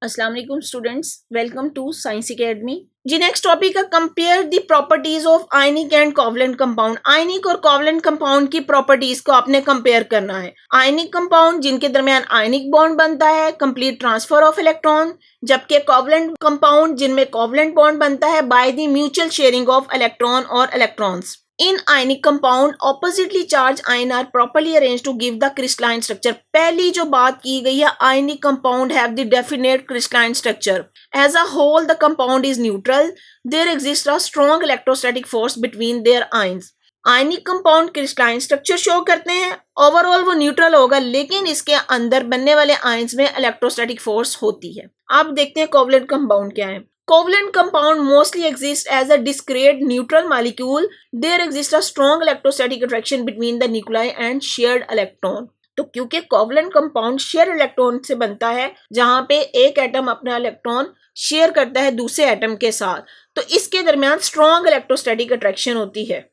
अस्सलाम वालेकुम students, welcome to science academy. जी नेक्स्ट टॉपिक है compare the properties of ionic and covalent compound. Ionic और covalent compound की प्रॉपर्टीज को आपने कंपेयर करना है। आयनिक कंपाउंड जिनके दरमियान आयनिक बॉन्ड बनता है, कंप्लीट ट्रांसफर ऑफ इलेक्ट्रॉन, जबकि कोवलेंट कंपाउंड जिनमें कोवलेंट बॉन्ड बनता है by the mutual sharing of electron और electrons. In ionic compound, oppositely charged ion are properly arranged to give the crystalline structure. पहली जो बात की गई है, ionic compound have the definite crystalline structure. As a whole, the compound is neutral. There exists a strong electrostatic force between their ions. Ionic compound crystalline structure show करते हैं। Overall वो neutral होगा, लेकिन इसके अंदर बनने वाले आयंस में इलेक्ट्रोस्टैटिक फोर्स होती है। अब देखते हैं कोवलेंट कंपाउंड क्या है। Covalent compound mostly exist as a discrete neutral molecule. There exists a strong electrostatic attraction between the nuclei and shared electron. तो क्योंकि कोवलेंट कंपाउंड शेयर इलेक्ट्रॉन से बनता है, जहां पे एक एटम अपना इलेक्ट्रॉन शेयर करता है दूसरे एटम के साथ, तो इसके दरमियान स्ट्रॉन्ग इलेक्ट्रोस्टैटिक अट्रैक्शन होती है।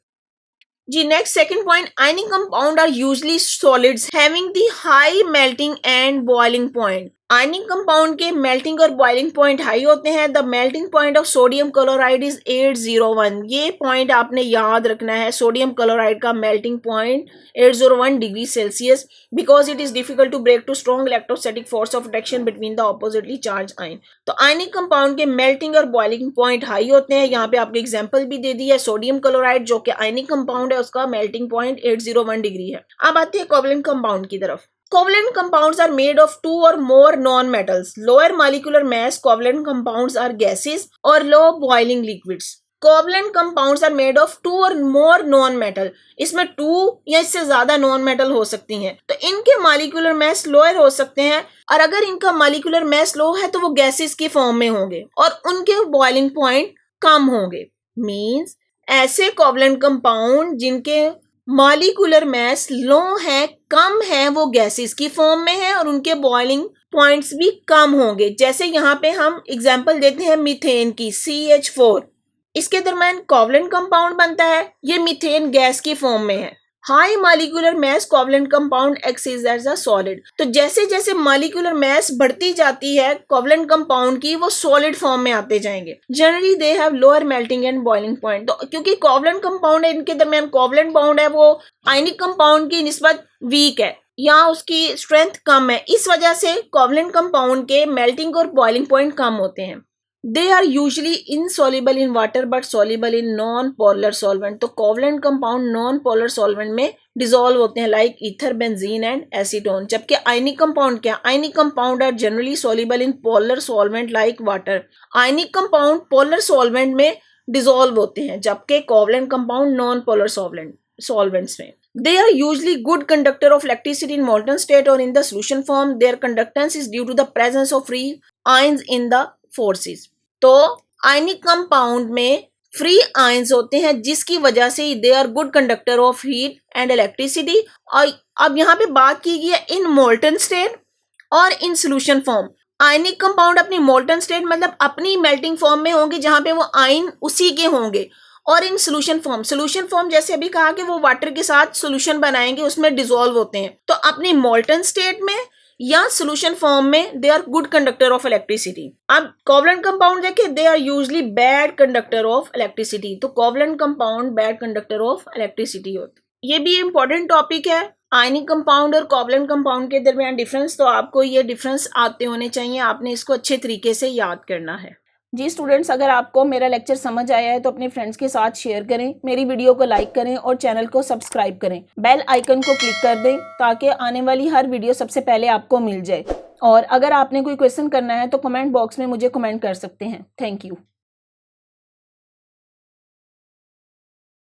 जी next second point, ionic compound are usually solids having the high melting and boiling point. Ionic compound के मेल्टिंग और बॉइलिंग पॉइंट हाई होते हैं। The melting point of sodium chloride is 801। ये point आपने याद रखना है, सोडियम क्लोराइड का melting point 801 degree Celsius, because it is difficult to break two strong electrostatic force of attraction between the oppositely charge ion. तो ionic compound के melting और boiling point high होते हैं। यहाँ पे आपको एग्जाम्पल भी दे दी है, सोडियम क्लोराइड जो कि आयनिक कंपाउंड है, उसका मेल्टिंग पॉइंट 801 डिग्री है। अब आते हैं कोवलेंट कंपाउंड की तरफ। Covalent compounds are made of two or more non-metals. Lower molecular mass covalent compounds are gases or low boiling liquids. Covalent compounds are made of two or more non-metal. इसमें 2 या इससे ज्यादा non-metal हो सकती हैं, तो इनके molecular mass lower हो सकते हैं, और अगर इनका molecular mass low है तो वो gases की फॉर्म में होंगे और उनके boiling point कम होंगे। Means ऐसे covalent compound जिनके मॉलिक्यूलर मास लो है, कम है, वो गैसेस की फॉर्म में है और उनके बॉइलिंग पॉइंट्स भी कम होंगे। जैसे यहाँ पे हम एग्जांपल देते हैं मीथेन की, CH4। इसके दरमियान कोवलेंट कंपाउंड बनता है, ये मीथेन गैस की फॉर्म में है। High molecular mass covalent compound acts as a solid. तो जैसे जैसे मॉलिक्यूलर मास बढ़ती जाती है कोवलेंट कंपाउंड की, वो सॉलिड फॉर्म में आते जाएंगे। Generally they have lower melting and boiling point. तो क्योंकि कोवलेंट कंपाउंड है, इनके दरमियान कोवलेंट बॉन्ड है, वो आयनिक कंपाउंड की निस्बत वीक है या उसकी स्ट्रेंथ कम है, इस वजह से कोवलेंट कंपाउंड के मेल्टिंग और बॉइलिंग पॉइंट कम होते हैं। They are usually insoluble in water but soluble in non-polar solvent. तो covalent compound non polar solvent में डिसॉल्व होते हैं, like ether, benzene and acetone. जबकि आयनिक कंपाउंड क्या, ionic compound are generally soluble in polar solvent like water. Ionic compound polar solvent में dissolve होते हैं, जबकि covalent compound non polar solvents में। They are usually good conductor of electricity in molten state or in the solution form. Their conductance is due to the presence of free ions in the forces. तो ionic compound में free ions होते हैं, जिसकी वजह से they are good conductor of heat and electricity. और अब यहाँ पे बात की गई है इन मोल्टन स्टेट और in solution form. Ionic compound अपनी मोल्टन स्टेट मतलब अपनी मेल्टिंग फॉर्म में होंगे, जहां पे वो आयन उसी के होंगे, और इन सोल्यूशन फॉर्म जैसे अभी कहा कि वो वाटर के साथ सोल्यूशन बनाएंगे, उसमें डिसॉल्व होते हैं। तो अपनी मोल्टन स्टेट में या सोल्यूशन फॉर्म में they are good conductor of electricity. अब कोवलेंट कंपाउंड देखिए, they are usually bad conductor of electricity. तो covalent compound bad conductor of electricity होते। ये भी इंपॉर्टेंट टॉपिक है, आयनिक कंपाउंड और कोवलेंट कंपाउंड के दरमियान डिफरेंस। तो आपको ये डिफरेंस आते होने चाहिए, आपने इसको अच्छे तरीके से याद करना है। जी स्टूडेंट्स, अगर आपको मेरा लेक्चर समझ आया है तो अपने फ्रेंड्स के साथ शेयर करें, मेरी वीडियो को लाइक करें और चैनल को सब्सक्राइब करें। बेल आइकन को क्लिक कर दें ताकि आने वाली हर वीडियो सबसे पहले आपको मिल जाए। और अगर आपने कोई क्वेश्चन करना है तो कमेंट बॉक्स में मुझे कमेंट कर सकते हैं। Thank you.